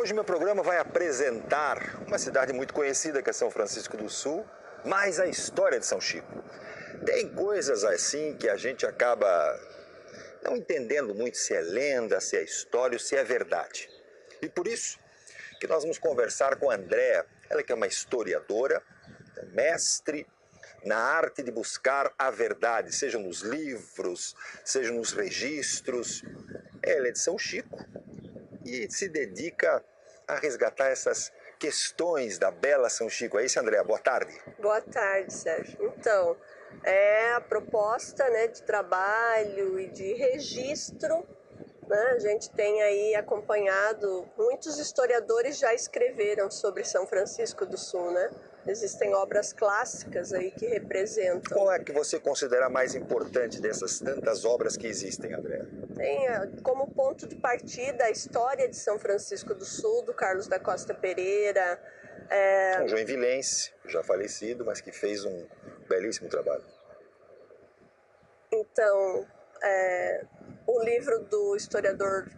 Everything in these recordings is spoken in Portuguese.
Hoje meu programa vai apresentar uma cidade muito conhecida que é São Francisco do Sul, mas a história de São Chico. Tem coisas assim que a gente acaba não entendendo muito se é lenda, se é história ou se é verdade. E por isso que nós vamos conversar com a Andréa, ela que é uma historiadora, mestre na arte de buscar a verdade, seja nos livros, seja nos registros. Ela é de São Chico e se dedica a resgatar essas questões da bela São Chico. É isso, Andréa? Boa tarde. Boa tarde, Sérgio. Então, é a proposta, né, de trabalho e de registro, né? A gente tem aí acompanhado, muitos historiadores já escreveram sobre São Francisco do Sul, né? Existem obras clássicas aí que representam. Qual é que você considera mais importante dessas tantas obras que existem, Andréa? Tem como ponto de partida a história de São Francisco do Sul, do Carlos da Costa Pereira. Um joinvilense, já falecido, mas que fez um belíssimo trabalho. Então, o livro do historiador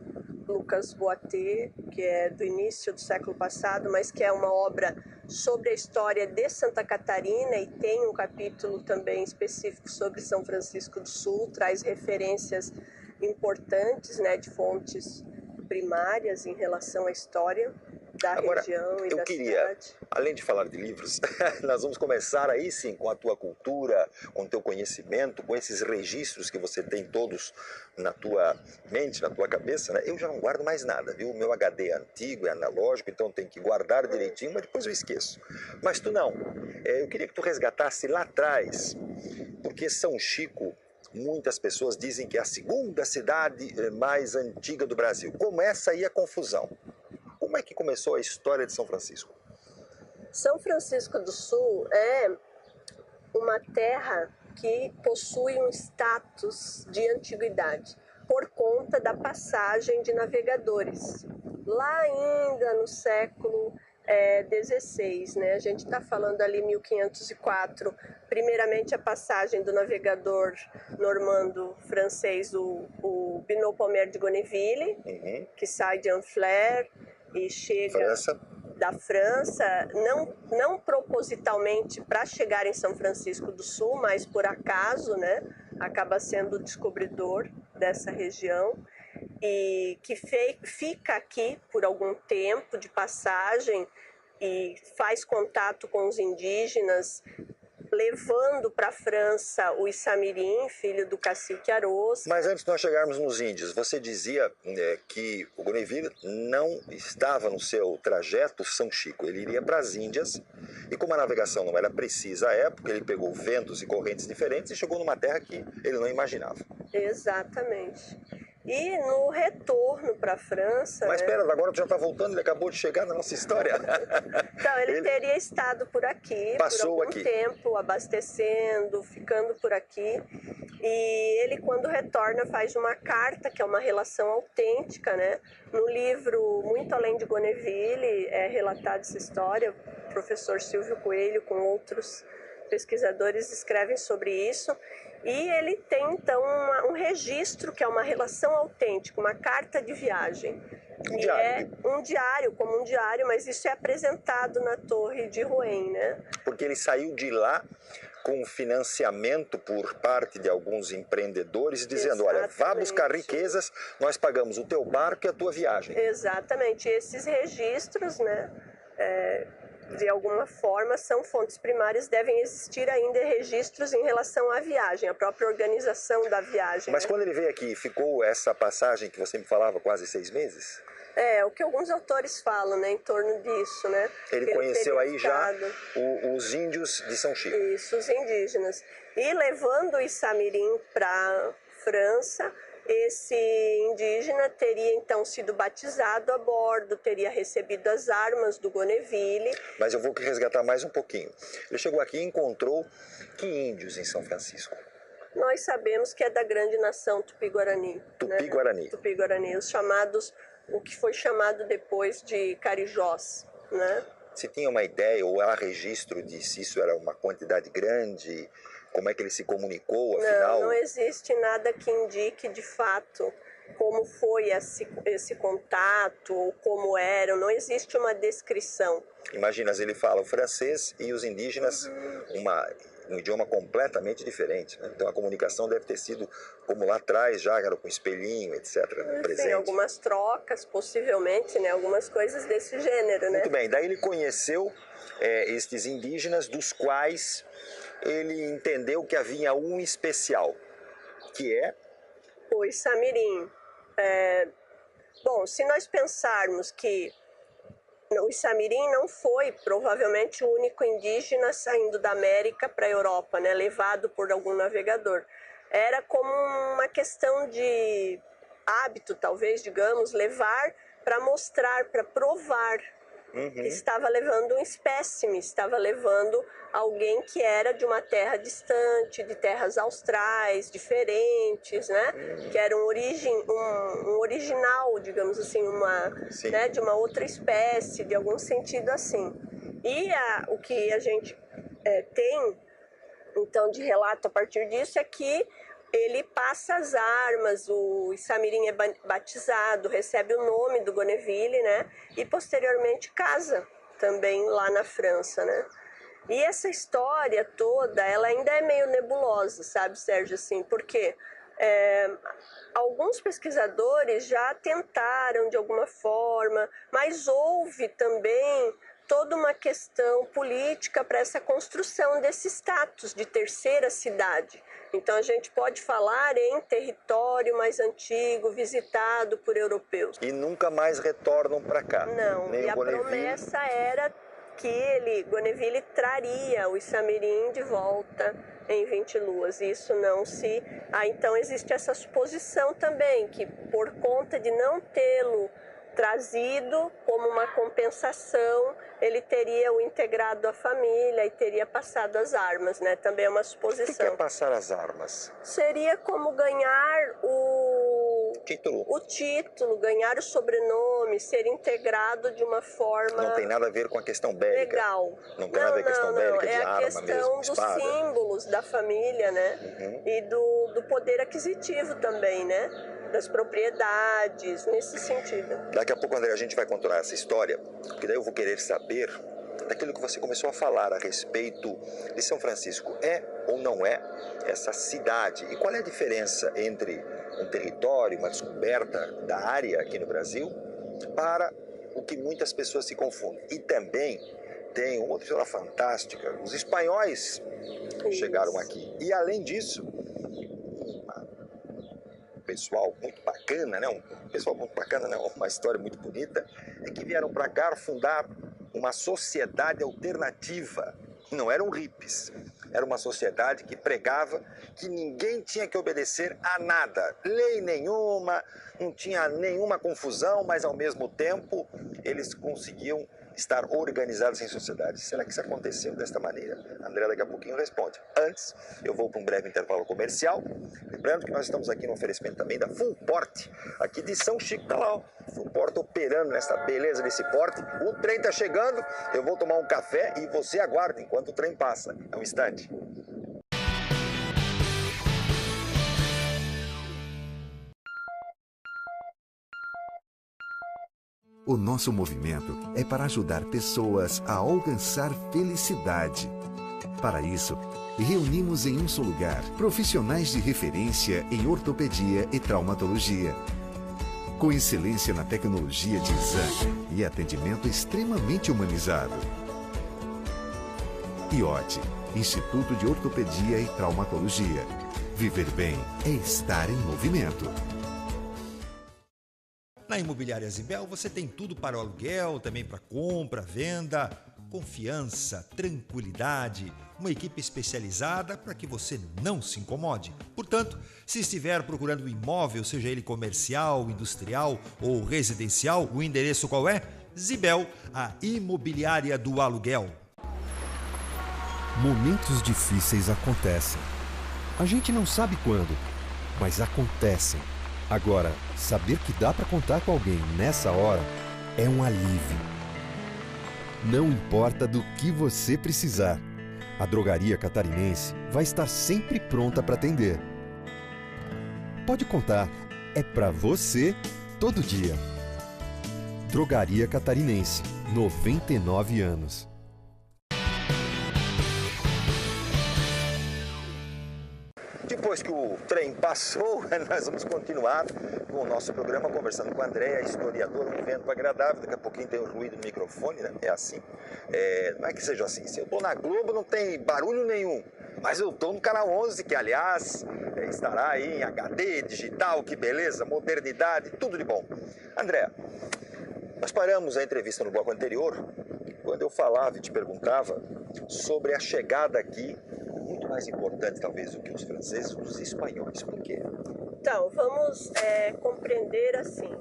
Lucas Boatê, que é do início do século passado, mas que é uma obra sobre a história de Santa Catarina e tem um capítulo também específico sobre São Francisco do Sul, traz referências importantes, né, de fontes primárias em relação à história da região e da cidade. Além de falar de livros, nós vamos começar aí sim com a tua cultura, com o teu conhecimento, com esses registros que você tem todos na tua mente, na tua cabeça, né? Eu já não guardo mais nada, viu? O meu HD é antigo, é analógico, então tem que guardar direitinho, mas depois eu esqueço. Mas tu não. Eu queria que tu resgatasse lá atrás, porque São Chico, muitas pessoas dizem que é a segunda cidade mais antiga do Brasil. Começa aí a confusão. Como é que começou a história de São Francisco? São Francisco do Sul é uma terra que possui um status de antiguidade por conta da passagem de navegadores. Lá ainda no século XVI, né? A gente está falando ali 1504, primeiramente a passagem do navegador normando francês, o Binot Pommer de Gonneville, que sai de Honfleur e chega da França, não propositalmente para chegar em São Francisco do Sul, mas por acaso, né? Acaba sendo o descobridor dessa região e que fica aqui por algum tempo de passagem e faz contato com os indígenas, levando para a França o Issamirim, filho do cacique Arosca. Mas antes de nós chegarmos nos índios, você dizia que o Gonneville não estava no seu trajeto São Chico, ele iria para as Índias, e como a navegação não era precisa à época, ele pegou ventos e correntes diferentes e chegou numa terra que ele não imaginava. Exatamente. E no retorno para a França... Mas espera, agora tu já está voltando, ele acabou de chegar na nossa história. Então, ele teria estado por aqui, passou por algum tempo, abastecendo, ficando por aqui. E ele, quando retorna, faz uma carta, que é uma relação autêntica, né? No livro Muito Além de Gonneville, é relatada essa história. O professor Silvio Coelho, com outros pesquisadores, escrevem sobre isso. E ele tem, então, um registro, que é uma relação autêntica, uma carta de viagem. Um diário. É um diário, como um diário, mas isso é apresentado na Torre de Rouen, né? Porque ele saiu de lá com financiamento por parte de alguns empreendedores, dizendo, olha, vá buscar riquezas, nós pagamos o teu barco e a tua viagem. Exatamente. Esses registros, né, de alguma forma, são fontes primárias, devem existir ainda registros em relação à viagem, a própria organização da viagem. Mas né? quando ele veio aqui, ficou essa passagem que você me falava, quase 6 meses? É, o que alguns autores falam, né, em torno disso, né? Ele conheceu aí já os índios de São Chico. Isso, os indígenas. E levando o Issamirim para a França, esse indígena teria então sido batizado a bordo, teria recebido as armas do Gonneville. Mas eu vou resgatar mais um pouquinho. Ele chegou aqui e encontrou que índios em São Francisco? Nós sabemos que é da grande nação Tupi-Guarani. Tupi-Guarani. Né? Tupi-Guarani, os chamados, o que foi chamado depois de Carijós, né? Se tinha uma ideia ou há registro de se isso era uma quantidade grande, como é que ele se comunicou, afinal? Não existe nada que indique de fato como foi esse contato, ou como eram, não existe uma descrição. Imagina, ele fala o francês e os indígenas um idioma completamente diferente, né? Então a comunicação deve ter sido como lá atrás, já era com espelhinho, etc. Presente. Sim, algumas trocas, possivelmente, né? Algumas coisas desse gênero, né? Muito bem, daí ele conheceu estes indígenas, dos quais ele entendeu que havia um especial, que é o Isamirim. Bom, se nós pensarmos que o Isamirim não foi provavelmente o único indígena saindo da América para a Europa, né, levado por algum navegador. Era como uma questão de hábito, talvez, digamos, levar para mostrar, para provar que estava levando um espécime, estava levando alguém que era de uma terra distante, de terras austrais, diferentes, né? Que era um original, digamos assim, né? De uma outra espécie, de algum sentido assim. E o que a gente tem, então, de relato a partir disso é que ele passa as armas, o Isamirim é batizado, recebe o nome do Gonneville, né? E posteriormente casa também lá na França, né? E essa história toda, ela ainda é meio nebulosa, sabe, Sérgio, assim, porque alguns pesquisadores já tentaram de alguma forma, mas houve também toda uma questão política para essa construção desse status de terceira cidade. Então a gente pode falar em território mais antigo, visitado por europeus. E nunca mais retornam para cá. Não, nem e a promessa era que Gonneville traria o Isamirim de volta em 20 luas. Isso não se... então existe essa suposição também, que por conta de não tê-lo trazido como uma compensação, ele teria o integrado à família e teria passado as armas, né? Também é uma suposição. O que é passar as armas? Seria como ganhar o título, ganhar o sobrenome, ser integrado de uma forma... Não tem nada a ver com a questão bélica. Legal. Não tem nada a ver com a questão bélica, de arma mesmo, espada. É a questão dos símbolos da família, né? E do poder aquisitivo também, né? Das propriedades, nesse sentido. Daqui a pouco, André, a gente vai controlar essa história, porque daí eu vou querer saber daquilo que você começou a falar a respeito de São Francisco. É ou não é essa cidade? E qual é a diferença entre um território, uma descoberta da área aqui no Brasil, para o que muitas pessoas se confundem? E também tem uma outra história fantástica. Os espanhóis chegaram aqui. E, além disso, pessoal muito bacana, né? Uma história muito bonita, é que vieram para cá fundar uma sociedade alternativa. Não eram hippies, era uma sociedade que pregava que ninguém tinha que obedecer a nada, lei nenhuma, não tinha nenhuma confusão, mas ao mesmo tempo eles conseguiam estar organizados em sociedade. Será que isso aconteceu desta maneira? André daqui a pouquinho responde. Antes, eu vou para um breve intervalo comercial. Lembrando que nós estamos aqui no oferecimento também da Full Port, aqui de São Chico. Está lá, ó, Full Port operando nessa beleza desse porte. O trem está chegando, eu vou tomar um café e você aguarda enquanto o trem passa. É um instante. O nosso movimento é para ajudar pessoas a alcançar felicidade. Para isso, reunimos em um só lugar profissionais de referência em ortopedia e traumatologia, com excelência na tecnologia de exame e atendimento extremamente humanizado. IOT, Instituto de Ortopedia e Traumatologia. Viver bem é estar em movimento. Na Imobiliária Zibel você tem tudo para o aluguel, também para compra, venda, confiança, tranquilidade, uma equipe especializada para que você não se incomode. Portanto, se estiver procurando um imóvel, seja ele comercial, industrial ou residencial, o endereço qual é? Zibel, a imobiliária do aluguel. Momentos difíceis acontecem. A gente não sabe quando, mas acontecem. Agora, saber que dá para contar com alguém nessa hora é um alívio. Não importa do que você precisar, a Drogaria Catarinense vai estar sempre pronta para atender. Pode contar, é pra você todo dia. Drogaria Catarinense, 99 anos. Depois que o trem passou, nós vamos continuar com o nosso programa conversando com a Andréa, historiadora, um vento agradável. Daqui a pouquinho tem um ruído no microfone, né? É assim. Não é que seja assim. Se eu estou na Globo, não tem barulho nenhum. Mas eu estou no Canal 11, que, aliás, estará aí em HD, digital, que beleza, modernidade, tudo de bom. Andréa, nós paramos a entrevista no bloco anterior, quando eu falava e te perguntava sobre a chegada aqui, muito mais importante talvez do que os franceses, dos espanhóis. Por quê? Então, vamos compreender assim,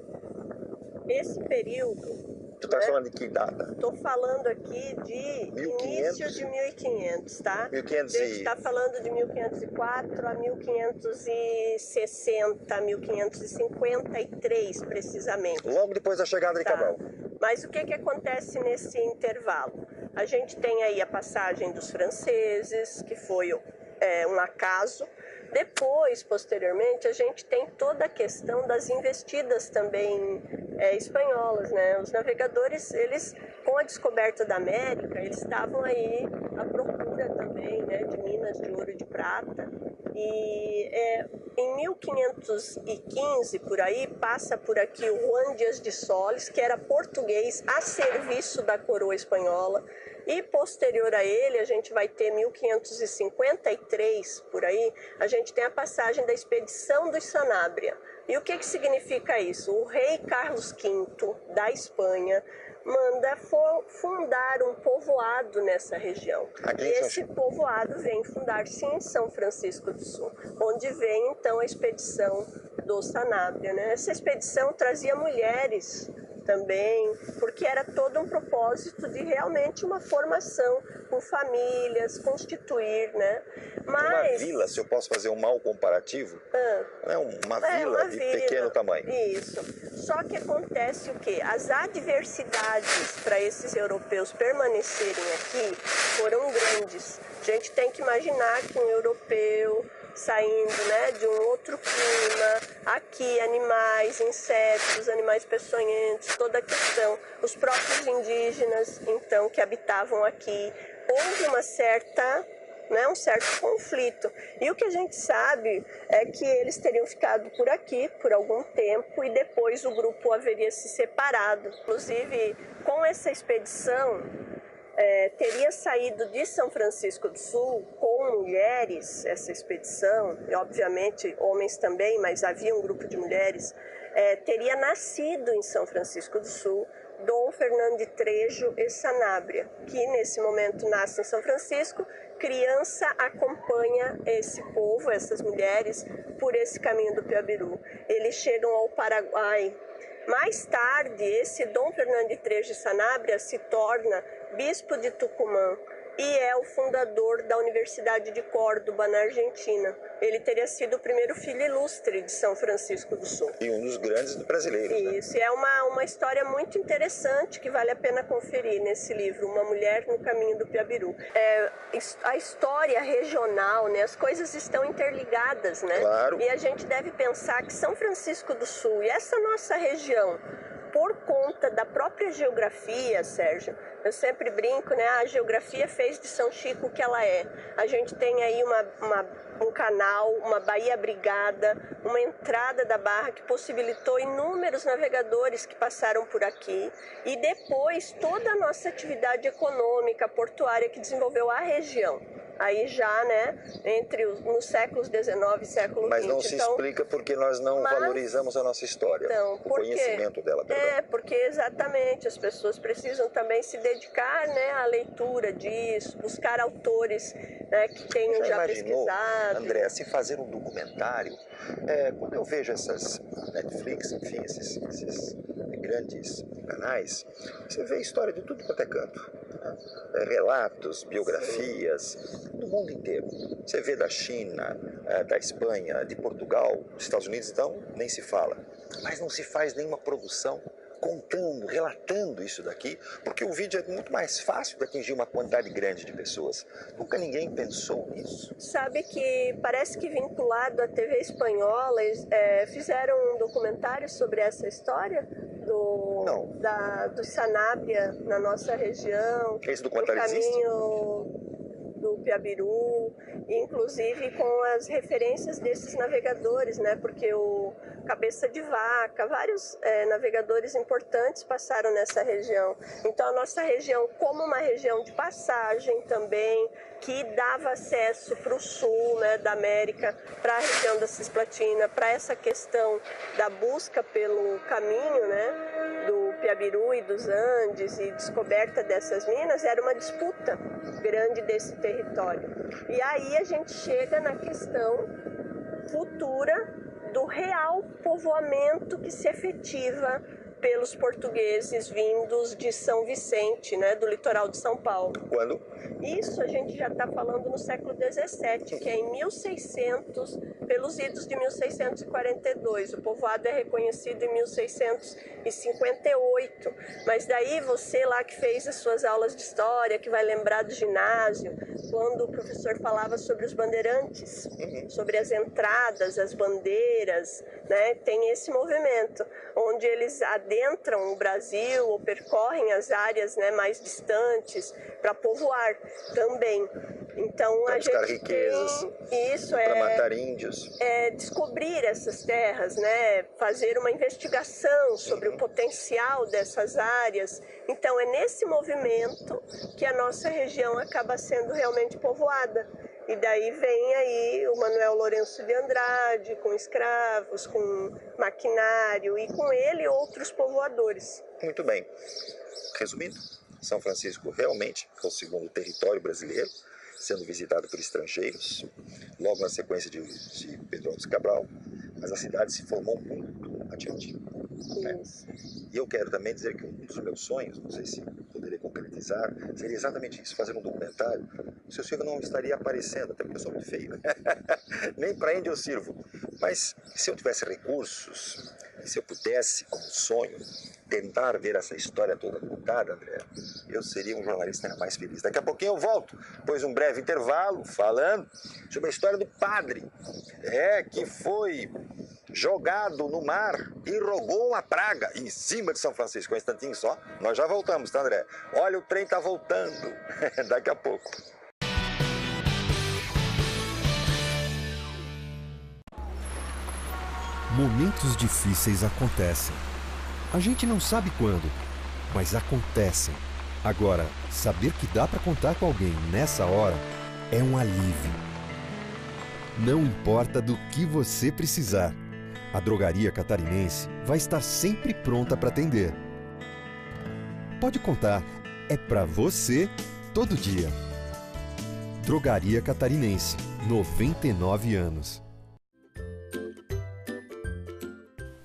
esse período... Tu está falando de que data? Estou falando aqui de 1500? Início de 1500, tá? 1500 A gente está falando de 1504 a 1560, 1553, precisamente. Logo depois da chegada de Cabral. Mas o que acontece nesse intervalo? A gente tem aí a passagem dos franceses, que foi um acaso. Depois, posteriormente, a gente tem toda a questão das investidas também espanholas, né? Os navegadores, eles, com a descoberta da América, eles estavam aí à procura também, né, de minas de ouro e de prata. E em 1515, por aí, passa por aqui o Juan Dias de Solis, que era português a serviço da coroa espanhola. E posterior a ele, a gente vai ter 1553, por aí, a gente tem a passagem da expedição dos Sanabria. E o que significa isso? O rei Carlos V da Espanha manda fundar um povoado nessa região. E esse povoado vem fundar-se em São Francisco do Sul, onde vem então a expedição do Sanabria, né? Essa expedição trazia mulheres também, porque era todo um propósito de realmente uma formação com famílias, constituir, né? Mas... Uma vila, se eu posso fazer um mal comparativo, uma vila de pequeno tamanho. Isso. Só que acontece o quê? As adversidades para esses europeus permanecerem aqui foram grandes. A gente tem que imaginar que um europeu saindo, né, de um outro clima, aqui animais, insetos, animais peçonhentos, toda a questão, os próprios indígenas, então, que habitavam aqui, houve uma certa, né, um certo conflito. E o que a gente sabe é que eles teriam ficado por aqui por algum tempo e depois o grupo haveria se separado. Inclusive, com essa expedição, teria saído de São Francisco do Sul com mulheres, essa expedição, e obviamente homens também, mas havia um grupo de mulheres, teria nascido em São Francisco do Sul Dom Fernando de Trejo e Sanabria, que nesse momento nasce em São Francisco. Criança acompanha esse povo, essas mulheres, por esse caminho do Piabiru. Eles chegam ao Paraguai. Mais tarde, esse Dom Fernando de Trejo e Sanabria se torna bispo de Tucumã e é o fundador da Universidade de Córdoba, na Argentina. Ele teria sido o primeiro filho ilustre de São Francisco do Sul. E um dos grandes brasileiros. Isso, né? É uma história muito interessante que vale a pena conferir nesse livro, Uma Mulher no Caminho do Piabiru. A história regional, né, as coisas estão interligadas, né? Claro. E a gente deve pensar que São Francisco do Sul e essa nossa região, por conta da própria geografia, Sérgio, eu sempre brinco, né? A geografia fez de São Chico o que ela é. A gente tem aí um canal, uma baía abrigada, uma entrada da barra que possibilitou inúmeros navegadores que passaram por aqui. E depois toda a nossa atividade econômica, portuária que desenvolveu a região. Aí já, né, nos séculos XIX e século XX. Mas não se explica porque nós não valorizamos a nossa história, o conhecimento dela. Perdão. Porque exatamente, as pessoas precisam também se dedicar, né, à leitura disso, buscar autores, né, que tenham já pesquisado. André, se fazer um documentário, quando eu vejo essas Netflix, enfim, esses grandes canais, você vê história de tudo quanto é canto. Relatos, biografias, do mundo inteiro. Você vê da China, da Espanha, de Portugal, dos Estados Unidos, então nem se fala. Mas não se faz nenhuma produção contando, relatando isso daqui, porque o vídeo é muito mais fácil de atingir uma quantidade grande de pessoas. Nunca ninguém pensou nisso. Sabe que parece que vinculado à TV espanhola, eles fizeram um documentário sobre essa história do Sanabria na nossa região, Esse do documentário caminho do Piabiru, inclusive com as referências desses navegadores, né? Porque o Cabeça de Vaca, vários navegadores importantes passaram nessa região. Então a nossa região, como uma região de passagem também, que dava acesso para o sul, né, da América, para a região da Cisplatina, para essa questão da busca pelo caminho, né, do Piabiru e dos Andes e descoberta dessas minas, era uma disputa grande desse território. E aí a gente chega na questão futura do real povoamento que se efetiva pelos portugueses vindos de São Vicente, né, do litoral de São Paulo. Quando? Isso a gente já está falando no século XVII, que é em 1600, pelos idos de 1642. O povoado é reconhecido em 1658. Mas daí você lá que fez as suas aulas de história, que vai lembrar do ginásio, quando o professor falava sobre os bandeirantes, sobre as entradas, as bandeiras, né, tem esse movimento, onde eles adentram o Brasil ou percorrem as áreas, né, mais distantes para povoar também. Então pra a buscar gente riquezas, tem isso, para matar índios. descobrir essas terras, né, fazer uma investigação sobre o potencial dessas áreas. Então é nesse movimento que a nossa região acaba sendo realmente povoada. E daí vem aí o Manuel Lourenço de Andrade, com escravos, com maquinário e com ele outros povoadores. Muito bem. Resumindo, São Francisco realmente é o segundo território brasileiro, sendo visitado por estrangeiros, logo na sequência de Pedro Álvares Cabral, mas a cidade se formou muito adiante. Né? E eu quero também dizer que um dos meus sonhos, não sei se poderia concretizar, seria exatamente isso, fazer um documentário. O seu Silvio não estaria aparecendo, até porque eu sou muito feio, né? Nem para índio eu sirvo. Mas se eu tivesse recursos, se eu pudesse, como sonho, tentar ver essa história toda contada, André, eu seria um jornalista mais feliz. Daqui a pouquinho eu volto, depois de um breve intervalo, falando sobre a história do padre, que foi jogado no mar e rogou uma praga em cima de São Francisco. Um instantinho só, nós já voltamos, tá, André? Olha, o trem tá voltando, daqui a pouco. Momentos difíceis acontecem. A gente não sabe quando, mas acontecem. Agora, saber que dá para contar com alguém nessa hora é um alívio. Não importa do que você precisar, a Drogaria Catarinense vai estar sempre pronta para atender. Pode contar, é para você todo dia. Drogaria Catarinense, 99 anos.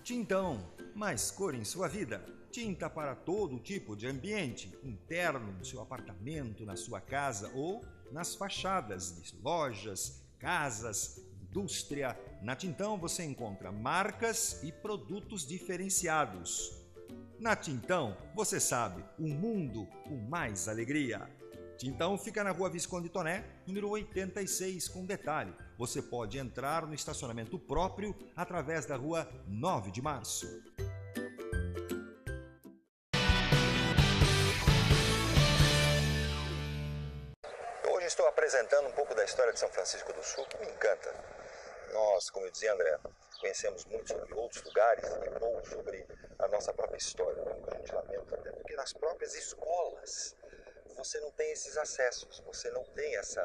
Tintão, mais cor em sua vida. Tinta para todo tipo de ambiente, interno, no seu apartamento, na sua casa ou nas fachadas de lojas, casas, indústria. Na Tintão você encontra marcas e produtos diferenciados. Na Tintão, você sabe, um mundo com mais alegria. Tintão fica na Rua Visconde Toné, número 86, com detalhe. Você pode entrar no estacionamento próprio através da Rua 9 de Março. Hoje estou apresentando um pouco da história de São Francisco do Sul, que me encanta. Nós, como eu dizia, André, conhecemos muito sobre outros lugares e pouco sobre a nossa própria história. A gente lamenta até porque nas próprias escolas você não tem esses acessos, você não tem essa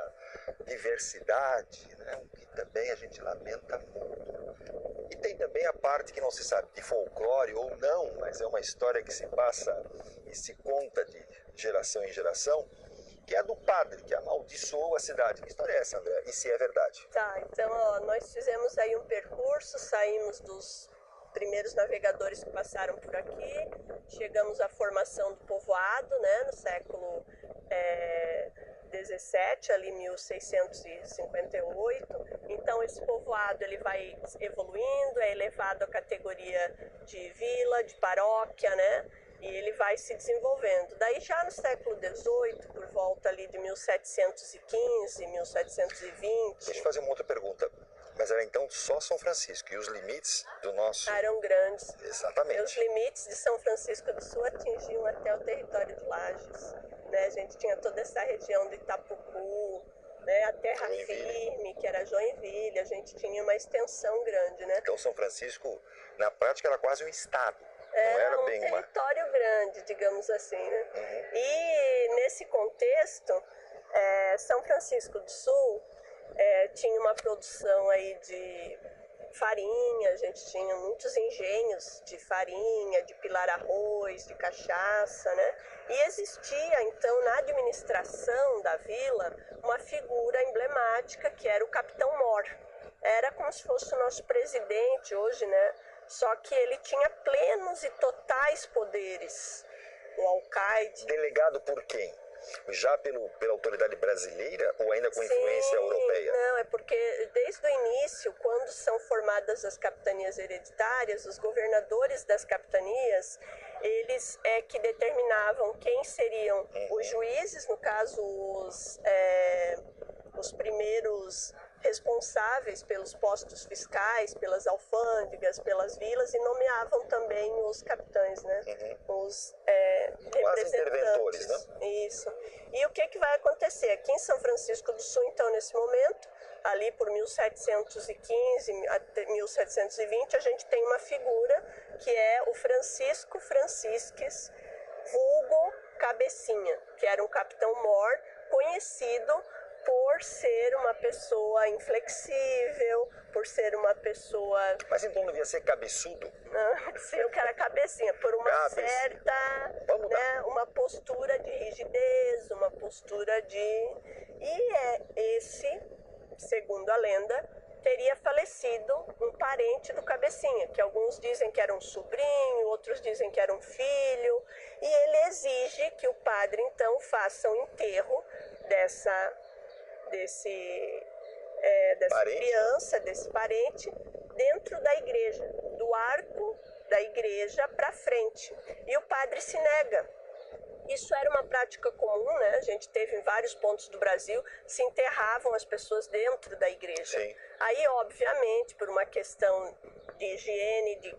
diversidade, né? O que também a gente lamenta muito. E tem também a parte que não se sabe de folclore ou não, mas é uma história que se passa e se conta de geração em geração, que é a do padre que amaldiçoou a cidade. Que história é essa, André? E se é verdade? Tá, então nós fizemos aí um percurso, saímos dos primeiros navegadores que passaram por aqui, chegamos à formação do povoado, né, no século XVII, ali 1658. Então esse povoado ele vai evoluindo, é elevado à categoria de vila, de paróquia, né? E ele vai se desenvolvendo. Daí já no século XVIII, por volta ali de 1715, 1720... Deixa eu fazer uma outra pergunta. Mas era então só São Francisco e os limites do nosso... Eram grandes. Exatamente. Os limites de São Francisco do Sul atingiam até o território de Lages. Né? A gente tinha toda essa região de Itapucu, né? A Terra Firme, que era Joinville. A gente tinha uma extensão grande, né? Então São Francisco, na prática, era quase um estado. Era um território grande, digamos assim, né? E nesse contexto, São Francisco do Sul tinha uma produção aí de farinha, a gente tinha muitos engenhos de farinha, de pilar arroz, de cachaça, né? E existia, então, na administração da vila, uma figura emblemática que era o Capitão Mor. Era como se fosse o nosso presidente hoje, né? Só que ele tinha plenos e totais poderes. O alcaide. Delegado por quem? Já pela autoridade brasileira ou ainda com influência europeia? Não, é porque desde o início, quando são formadas as capitanias hereditárias, os governadores das capitanias, eles que determinavam quem seriam os juízes, no caso os primeiros responsáveis pelos postos fiscais, pelas alfândegas, pelas vilas, e nomeavam também os capitães, né? Os representantes. Interventores, né? Isso. E o que vai acontecer? Aqui em São Francisco do Sul, então, nesse momento, ali por 1715 até 1720, a gente tem uma figura que é o Francisco Francisques, vulgo Cabecinha, que era um capitão mor conhecido por ser uma pessoa inflexível, por ser uma pessoa... Mas então não devia ser cabeçudo? Não, sim, o que era cabecinha, por uma certa... Né, uma postura de rigidez, uma postura de... E esse, segundo a lenda, teria falecido um parente do Cabecinha, que alguns dizem que era um sobrinho, outros dizem que era um filho, e ele exige que o padre, então, faça um enterro dessa criança, desse parente, dentro da igreja, do arco da igreja para frente. E o padre se nega. Isso era uma prática comum, né? A gente teve em vários pontos do Brasil, se enterravam as pessoas dentro da igreja. Sim. Aí, obviamente, por uma questão de higiene, de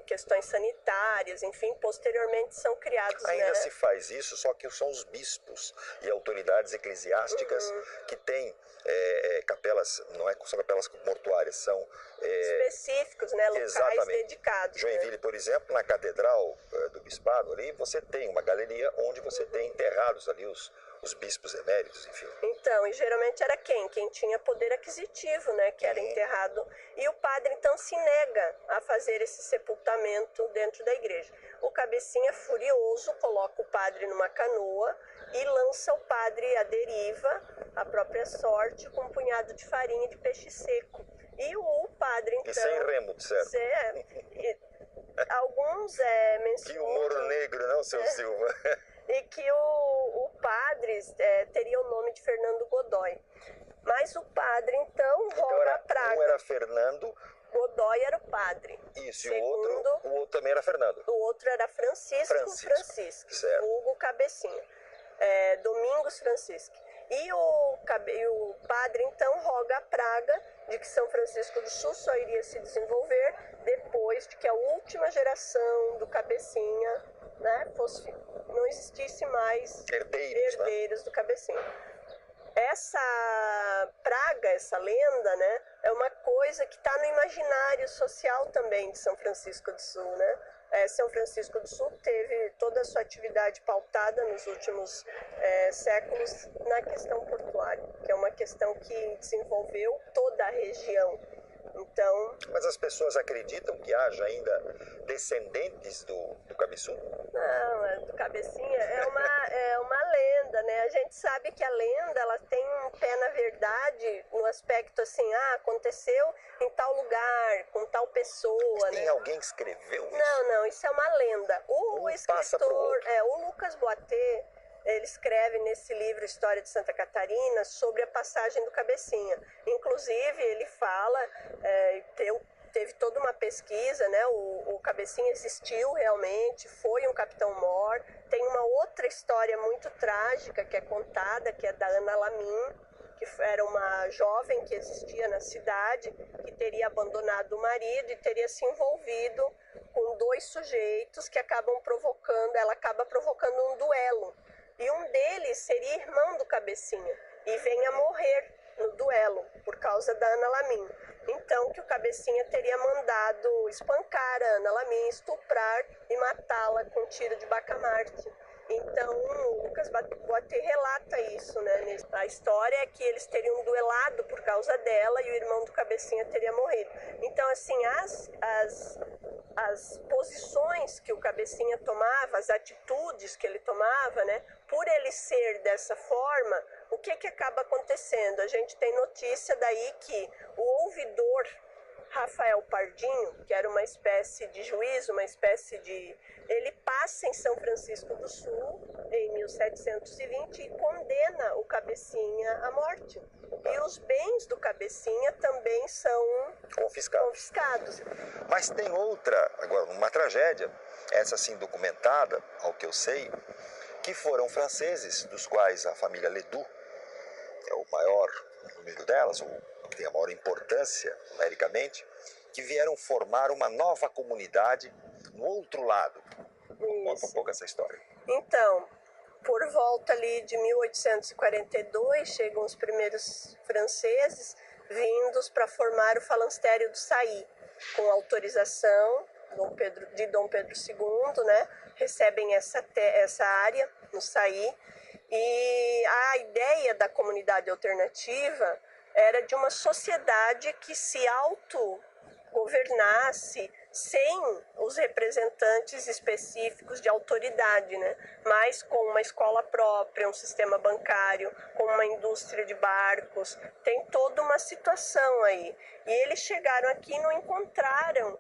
questões sanitárias, enfim, posteriormente são criados... Ainda se faz isso, só que são os bispos e autoridades eclesiásticas que têm capelas, não são capelas mortuárias, são... específicos, né? Locais dedicados. Joinville, né? por exemplo, na Catedral do Bispado, ali você tem uma galeria onde você tem enterrados ali os bispos eméritos, enfim. Então, e geralmente era quem tinha poder aquisitivo, né, que era enterrado, e o padre então se nega a fazer esse sepultamento dentro da igreja. O Cabecinha, furioso, coloca o padre numa canoa e lança o padre à deriva, à própria sorte, com um punhado de farinha e de peixe seco. E o padre então... E sem remo, certo? Alguns mencionam... Que humor negro, não, seu Silva? E que o padre teria o nome de Fernando Godoy. Mas o padre, então, roga a praga. Um era Fernando... Godoy era o padre. Isso, e o outro também era Fernando. O outro era Francisco. Hugo Cabecinha. Domingos Francisco. E o padre, então, roga a praga de que São Francisco do Sul só iria se desenvolver depois de que a última geração do Cabecinha, né, não existisse mais herdeiros do Cabecinha. Essa praga, essa lenda, né, é uma coisa que está no imaginário social também de São Francisco do Sul, né? São Francisco do Sul teve toda a sua atividade pautada nos últimos séculos na questão portuária, que é uma questão que desenvolveu toda a região. Então... Mas as pessoas acreditam que haja ainda descendentes do cabeçudo? Não, do Cabecinha é uma lenda, né? A gente sabe que a lenda ela tem um pé na verdade no aspecto assim, aconteceu em tal lugar, com tal pessoa. Mas tem alguém que escreveu isso? Não, isso é uma lenda. O escritor, o Lucas Boatê, ele escreve nesse livro História de Santa Catarina sobre a passagem do Cabecinha. Inclusive, ele fala, teve toda uma pesquisa, né? O Cabecinha existiu realmente, foi um capitão-mor. Tem uma outra história muito trágica que é contada, que é da Ana Lamin, que era uma jovem que existia na cidade, que teria abandonado o marido e teria se envolvido com 2 sujeitos que ela acaba provocando um duelo. E um deles seria irmão do Cabecinha e vem a morrer no duelo por causa da Ana Lamin. Então, que o Cabecinha teria mandado espancar a Ana Lamin, estuprar e matá-la com um tiro de bacamarte. Então, o Lucas Boatê relata isso, né? A história é que eles teriam duelado por causa dela e o irmão do Cabecinha teria morrido. Então, assim, as posições que o Cabecinha tomava, as atitudes que ele tomava, né? Por ele ser dessa forma, o que acaba acontecendo? A gente tem notícia daí que o ouvidor Rafael Pardinho, que era uma espécie de juiz, ele passa em São Francisco do Sul, em 1720, e condena o Cabecinha à morte. E os bens do Cabecinha também são confiscados. Mas tem outra, agora, uma tragédia, essa sim documentada, ao que eu sei, que foram franceses, dos quais a família Ledoux é o maior número delas, ou que tem a maior importância numericamente, que vieram formar uma nova comunidade no outro lado. Conta um pouco essa história. Então, por volta ali de 1842, chegam os primeiros franceses vindos para formar o falanstério do Saí, com autorização de Dom Pedro II, né? Recebem essa área no Saí, e a ideia da comunidade alternativa era de uma sociedade que se autogovernasse sem os representantes específicos de autoridade, né? Mas com uma escola própria, um sistema bancário, com uma indústria de barcos, tem toda uma situação aí. E eles chegaram aqui e não encontraram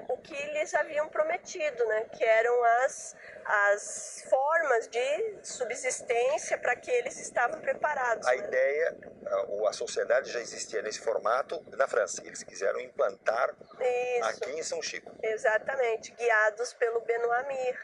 o que lhes haviam prometido, né? Que eram as formas de subsistência para que eles estavam preparados. A ideia, a sociedade já existia nesse formato na França. Eles quiseram implantar aqui em São Chico. Exatamente, guiados pelo Benoît Mir,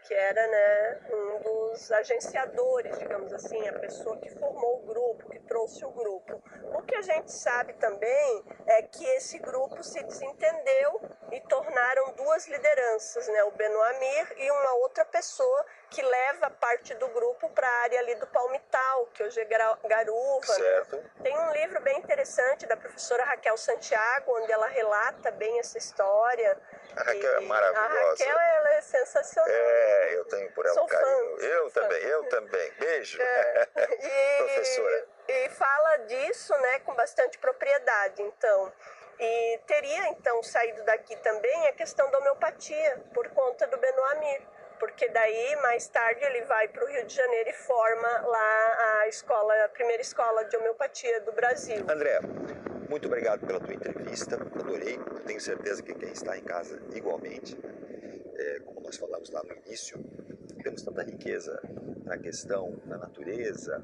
que era, né, um dos agenciadores, digamos assim, a pessoa que formou o grupo, que trouxe o grupo. O que a gente sabe também é que esse grupo se desentendeu e tornaram 2 lideranças, né, o Benoît Mir e uma outra pessoa que leva parte do grupo para a área ali do Palmital, que hoje é Garuva. Certo. Né? Tem um livro bem interessante da professora Raquel Santiago, onde ela relata bem essa história. A Raquel é maravilhosa. A Raquel, ela é sensacional. Eu tenho por ela um carinho. Eu também. Beijo. Professora. E fala disso, né, com bastante propriedade, então. E teria, então, saído daqui também a questão da homeopatia, por conta do Benoît Mir. Porque daí, mais tarde, ele vai para o Rio de Janeiro e forma lá a primeira escola de homeopatia do Brasil. André, muito obrigado pela tua entrevista, adorei. Eu tenho certeza que quem está em casa igualmente. Como nós falamos lá no início, temos tanta riqueza na questão da natureza,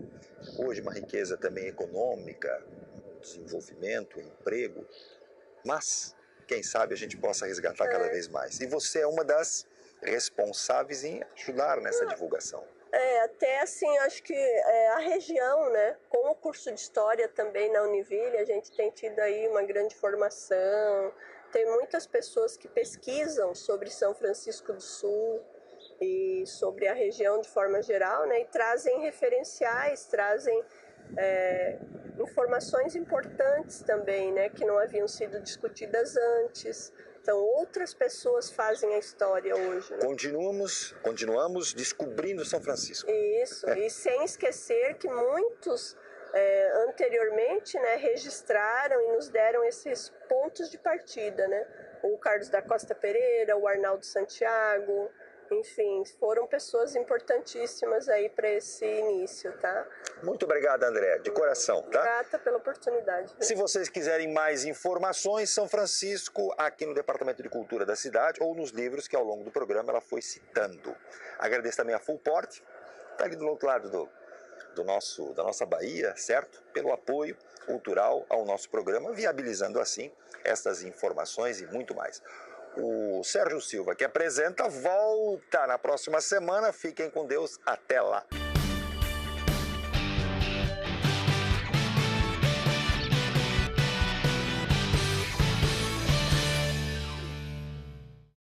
hoje uma riqueza também econômica, desenvolvimento, emprego, mas quem sabe a gente possa resgatar cada vez mais. E você é uma das responsáveis em ajudar nessa divulgação. Até assim, acho que a região, né, com o curso de História também na Univille, a gente tem tido aí uma grande formação, tem muitas pessoas que pesquisam sobre São Francisco do Sul e sobre a região de forma geral, né, e trazem referenciais, trazem informações importantes também, né, que não haviam sido discutidas antes. Então, outras pessoas fazem a história hoje. Né? Continuamos descobrindo São Francisco. Isso, e sem esquecer que muitos anteriormente, né, registraram e nos deram esses pontos de partida, né? O Carlos da Costa Pereira, o Arnaldo Santiago, enfim, foram pessoas importantíssimas aí para esse início, tá? Muito obrigado, André, de coração, tá? Grata pela oportunidade. Se vocês quiserem mais informações, São Francisco, aqui no Departamento de Cultura da cidade, ou nos livros que ao longo do programa ela foi citando. Agradeço também a Fullport, está ali do outro lado da nossa Bahia, certo? Pelo apoio cultural ao nosso programa, viabilizando assim estas informações e muito mais. O Sérgio Silva, que apresenta, volta na próxima semana. Fiquem com Deus. Até lá.